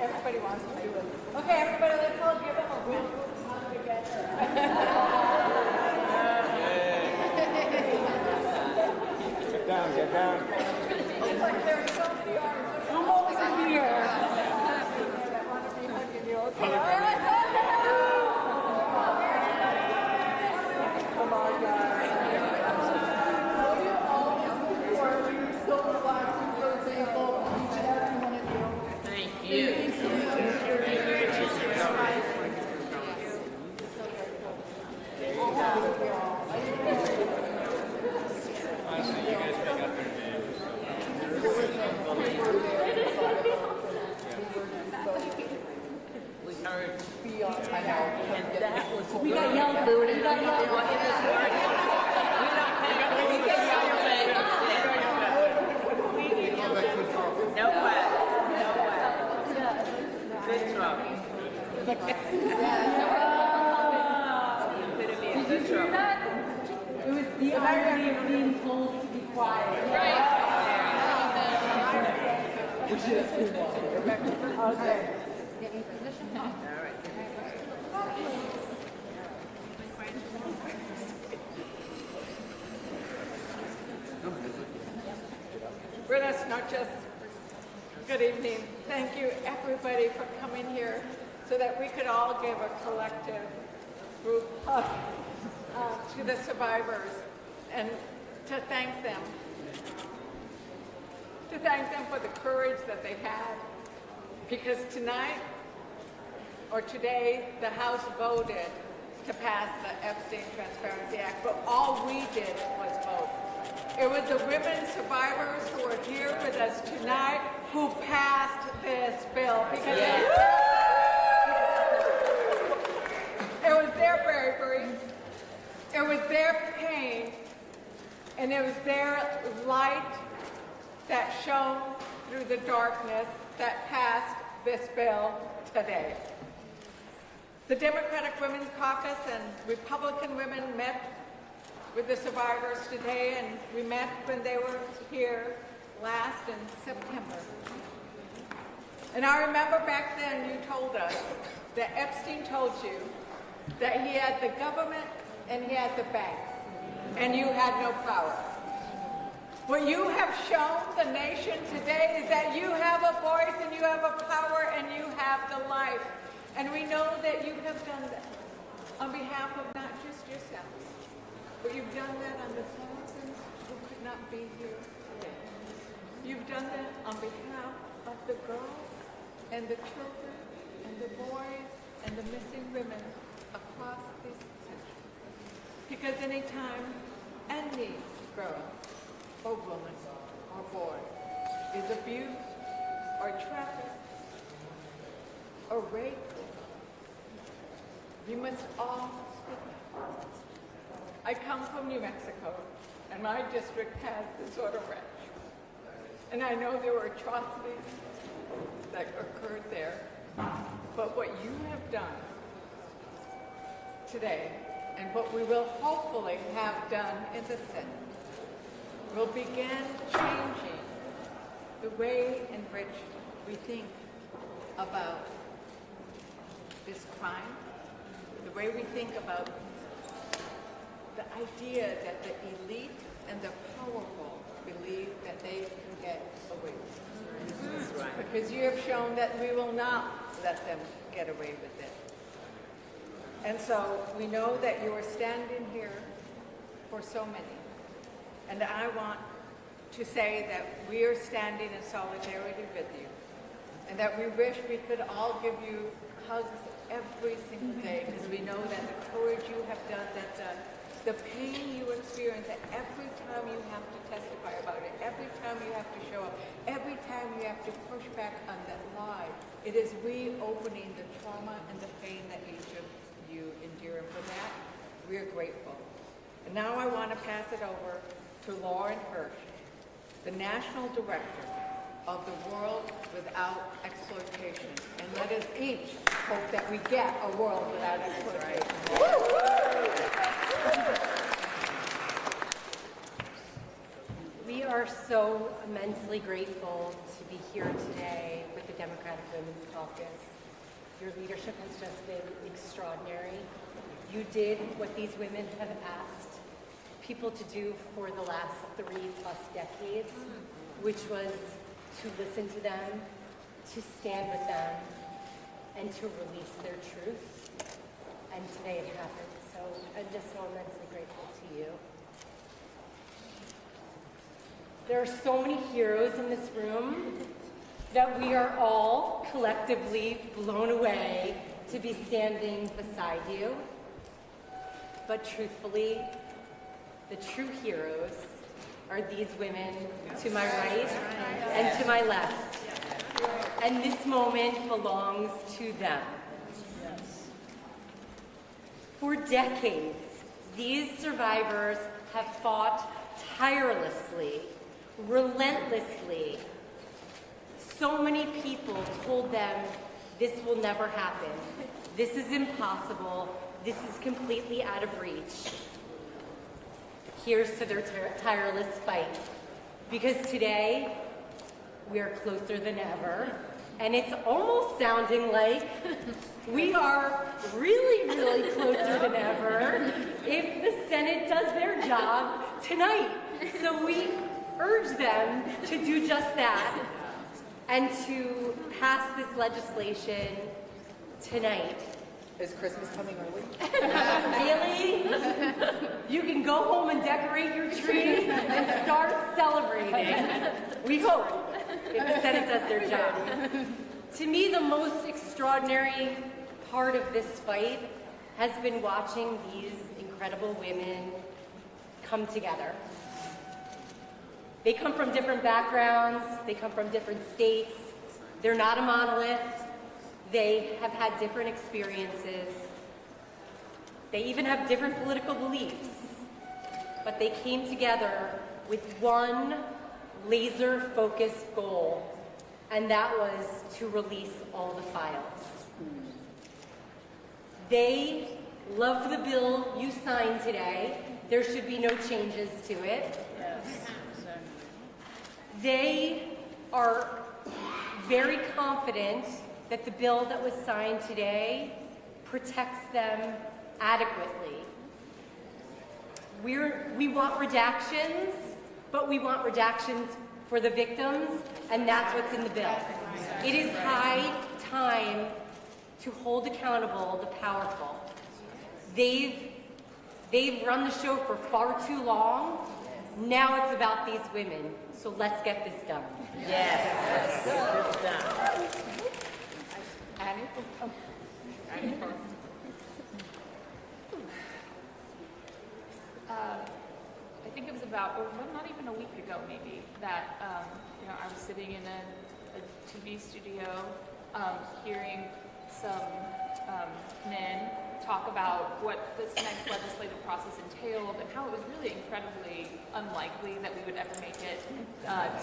Everybody wants to do it. Okay, everybody, let's all give them a real good hug together. Get down, get down. It's like there's so many arms. I'm always in the air. That want to be hugging you. Okay, all right, let's all get out. Come on, guys. Love you all. You're so blessed and so thankful for each and every one of you. Thank you. I know. And that was We got yelled at. We got yelled at. No way. No way. Good trouble. Could have been good trouble. It was the irony of being told to be quiet. Right. Okay. All right. British, not just good evening. Thank you, everybody, for coming here so that we could all give a collective group hug to the survivors and to thank them. To thank them for the courage that they had. Because tonight, or today, the House voted to pass the Epstein Transparency Act, but all we did was vote. It was the women survivors who are here with us tonight who passed this bill. Because it was their bravery, it was their pain, and it was their light that shone through the darkness that passed this bill today. The Democratic Women's Caucus and Republican women met with the survivors today, and we met when they were here last in September. And I remember back then you told us that Epstein told you that he had the government and he had the banks, and you had no power. What you have shown the nation today is that you have a voice and you have a power and you have the life. And we know that you have done that on behalf of not just yourselves, but you've done that on the thousands who could not be here today. You've done that on behalf of the girls and the children and the boys and the missing women across this country. Because anytime any girl or woman or boy is abused or trafficked or raped, you must all speak up. I come from New Mexico, and my district has the sort of ranch. And I know there were atrocities that occurred there. But what you have done today, and what we will hopefully have done in the Senate, will begin changing the way in which we think about this crime, the way we think about the idea that the elite and the powerful believe that they can get away with it. That's right. Because you have shown that we will not let them get away with it. And so we know that you are standing here for so many. And I want to say that we are standing in solidarity with you, and that we wish we could all give you hugs every single day, because we know that the courage you have done, that the pain you experience, that every time you have to testify about it, every time you have to show up, every time you have to push back on that lie, it is reopening the trauma and the pain that you endure. And for that, we are grateful. And now I want to pass it over to Lauren Hirsch, the National Director of the World Without Exploitation. And let us each hope that we get a world without exploitation. We are so immensely grateful to be here today with the Democratic Women's Caucus. Your leadership has just been extraordinary. You did what these women have asked people to do for the last 3+ decades, which was to listen to them, to stand with them, and to release their truth. And today it happened. So I'm just so immensely grateful to you. There are so many heroes in this room that we are all collectively blown away to be standing beside you. But truthfully, the true heroes are these women to my right and to my left. And this moment belongs to them. For decades, these survivors have fought tirelessly, relentlessly. So many people told them this will never happen. This is impossible. This is completely out of reach. Here's to their tireless fight. Because today, we are closer than ever. And it's almost sounding like we are really, really closer than ever if the Senate does their job tonight. So we urge them to do just that and to pass this legislation tonight. Is Christmas coming early? Haley, you can go home and decorate your tree and start celebrating. We hope, if the Senate does their job. To me, the most extraordinary part of this fight has been watching these incredible women come together. They come from different backgrounds, they come from different states, they're not a monolith, they have had different experiences, they even have different political beliefs, but they came together with one laser-focused goal, and that was to release all the files. They love the bill you signed today. There should be no changes to it. They are very confident that the bill that was signed today protects them adequately. We want redactions, but we want redactions for the victims, and that's what's in the bill. It is high time to hold accountable the powerful. They've run the show for far too long. Now it's about these women. So let's get this done. Yes. Get this done. I think it was about, or not even a week ago maybe, that I was sitting in a TV studio hearing some men talk about what this next legislative process entailed and how it was really incredibly unlikely that we would ever make it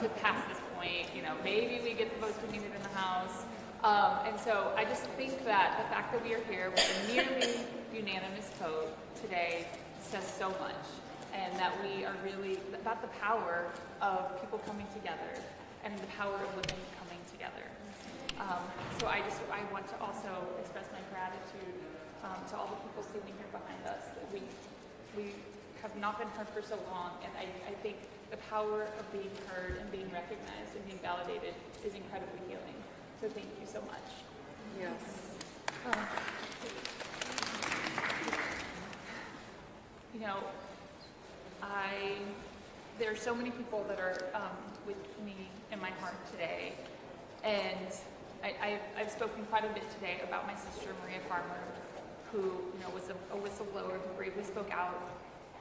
to pass this point. Maybe we get the votes we needed in the House. And so I just think that the fact that we are here with a nearly unanimous vote today says so much, and that we are really about the power of people coming together and the power of women coming together. So I want to also express my gratitude to all the people sitting here behind us. That we have not been heard for so long, and I think the power of being heard and being recognized and being validated is incredibly healing. So thank you so much. Yes. There are so many people that are with me in my heart today, and I've spoken quite a bit today about my sister Maria Farmer, who was a whistleblower who bravely spoke out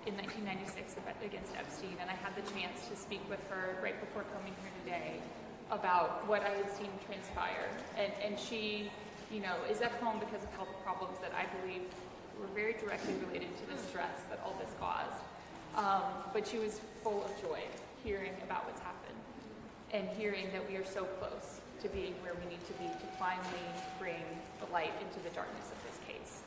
in 1996 against Epstein, and I had the chance to speak with her right before coming here today about what I had seen transpire, and she is at home because of health problems that I believe were very directly related to the stress that all this caused. But she was full of joy hearing about what's happened and hearing that we are so close to being where we need to be to finally bring the light into the darkness of this case.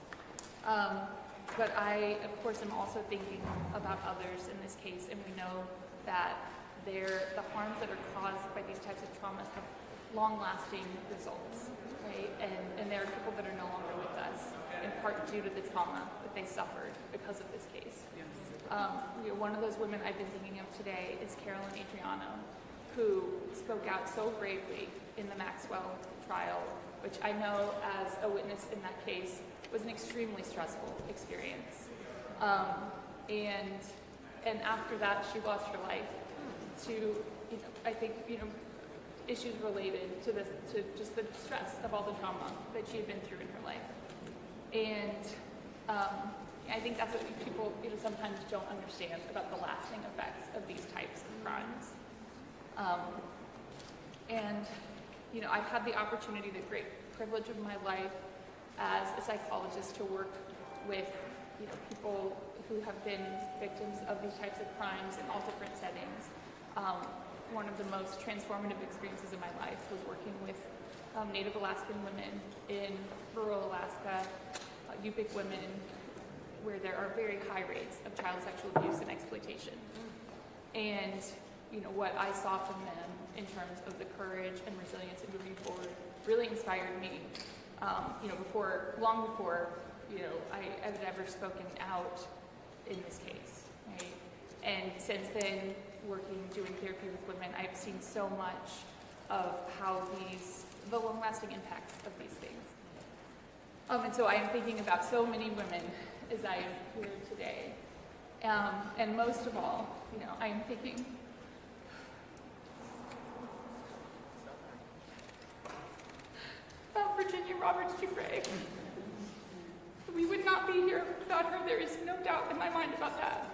But I, of course, am also thinking about others in this case, and we know that the harms that are caused by these types of traumas have long-lasting results, right? And there are people that are no longer with us, in part due to the trauma that they suffered because of this case. One of those women I've been thinking of today is Carolyn Adriano, who spoke out so bravely in the Maxwell trial, which I know as a witness in that case was an extremely stressful experience. And after that, she lost her life to, I think, issues related to just the stress of all the trauma that she had been through in her life. And I think that's what people sometimes don't understand about the lasting effects of these types of crimes. I've had the opportunity, the great privilege of my life as a psychologist to work with people who have been victims of these types of crimes in all different settings. One of the most transformative experiences in my life was working with Native Alaskan women in rural Alaska, Yupik women, where there are very high rates of child sexual abuse and exploitation. And what I saw from them in terms of the courage and resilience in moving forward really inspired me. Long before I had ever spoken out in this case, right? And since then, doing therapy with women, I've seen so much of how the long-lasting impacts of these things. And so I am thinking about so many women as I am here today. And most of all, I am thinking about Virginia Roberts Giuffre. We would not be here without her. There is no doubt in my mind about that.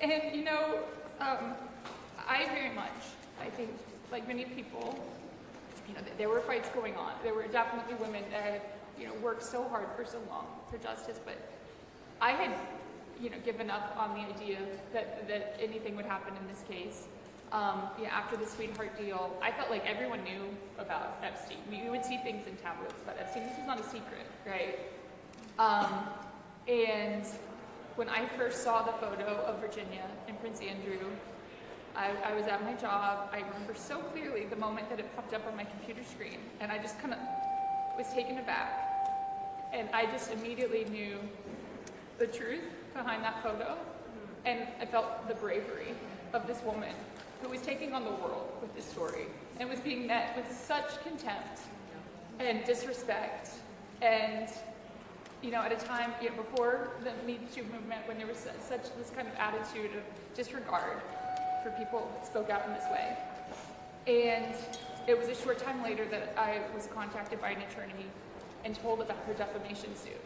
And I very much, I think, like many people, there were fights going on. There were definitely women that had, worked so hard for so long for justice, but I had, given up on the idea that anything would happen in this case. After the Sweetheart deal, I felt like everyone knew about Epstein. We would see things in tabloids about Epstein. This was not a secret, right? And when I first saw the photo of Virginia and Prince Andrew, I was at my job. I remember so clearly the moment that it popped up on my computer screen, and I just kind of was taken aback. And I just immediately knew the truth behind that photo, and I felt the bravery of this woman who was taking on the world with this story and was being met with such contempt and disrespect. And at a time before the Me Too movement, when there was such this kind of attitude of disregard for people that spoke out in this way. And it was a short time later that I was contacted by an attorney and told about her defamation suit.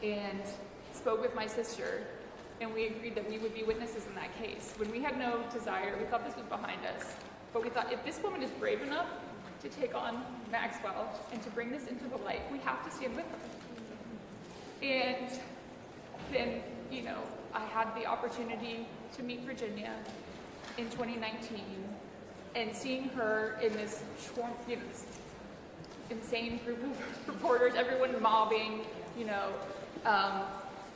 And spoke with my sister, and we agreed that we would be witnesses in that case. When we had no desire, we thought this was behind us, but we thought if this woman is brave enough to take on Maxwell and to bring this into the light, we have to stand with her. And then, I had the opportunity to meet Virginia in 2019, and seeing her in this swarm, this insane group of reporters, everyone mobbing,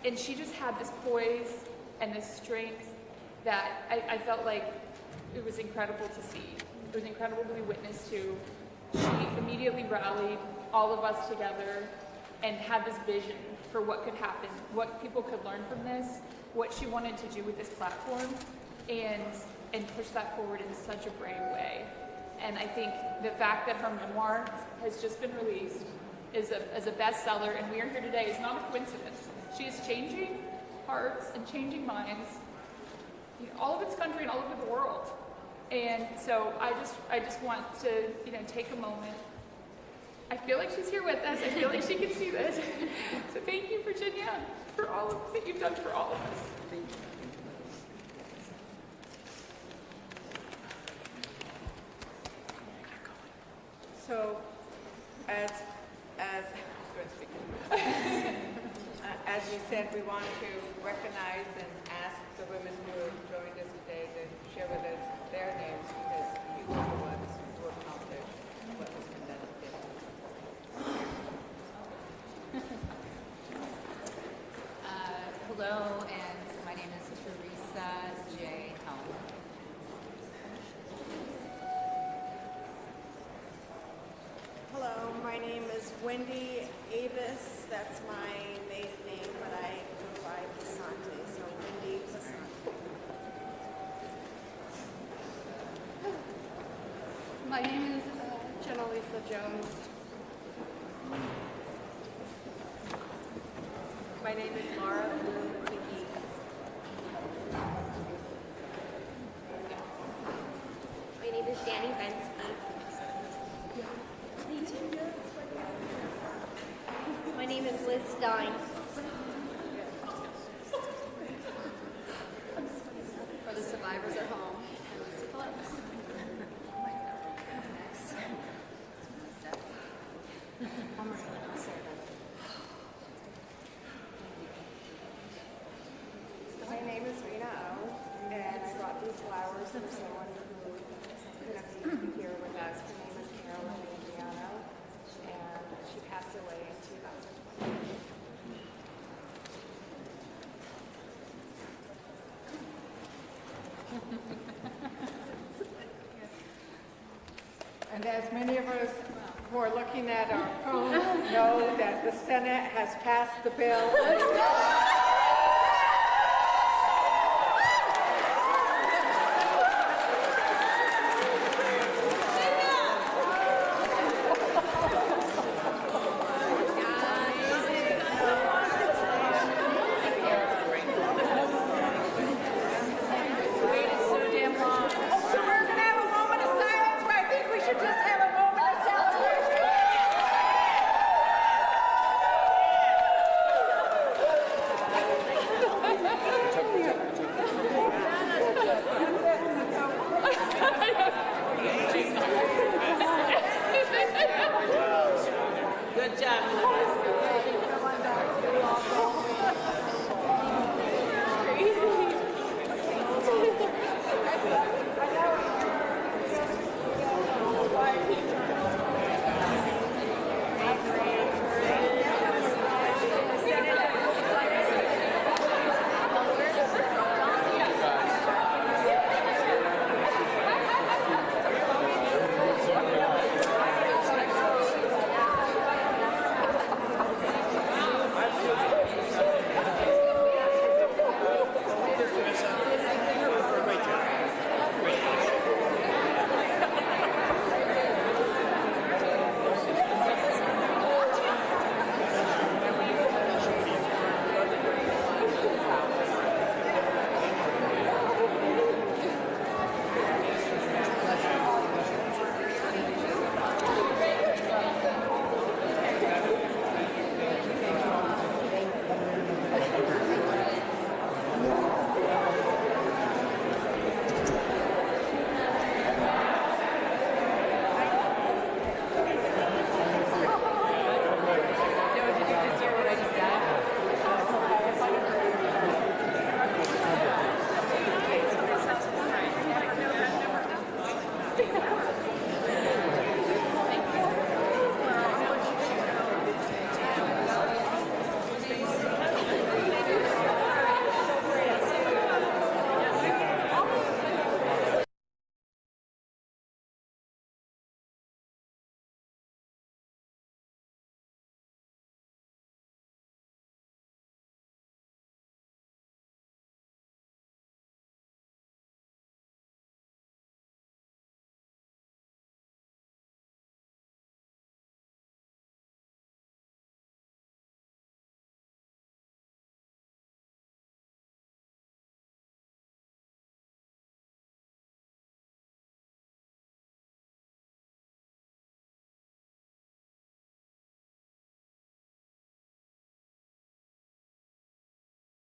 and she just had this poise and this strength that I felt like it was incredible to see. It was incredible to be witness to. She immediately rallied all of us together and had this vision for what could happen, what people could learn from this, what she wanted to do with this platform, and push that forward in such a brave way. And I think the fact that her memoir has just been released is a bestseller, and we are here today is not a coincidence. She is changing hearts and changing minds, all over this country and all over the world. And so I just want to, take a moment. I feel like she's here with us. I feel like she can see this. So thank you, Virginia, for all of that you've done for all of us. Thank you. So, as you said, we want to recognize and ask the women who have joined us today to share with us their names, because you were the ones who accomplished what was condemned. Hello, and my name is Teresa J. Helm. is Wendy Avis. That's my maiden name, but I go by Pasante. So Wendy Pasante. My name is Jenna Lisa Jones. My name is Laura McGee. My name is Danny Bensky. My name is Liz Stein. For the survivors at home, I'm Lucy Phillips. My name is Rena O, and I brought these flowers for someone who couldn't be here with us. Her name is Carolyn Andriano, and she passed away in 2020. And as many of us who are looking at our phones know that the Senate has passed the bill.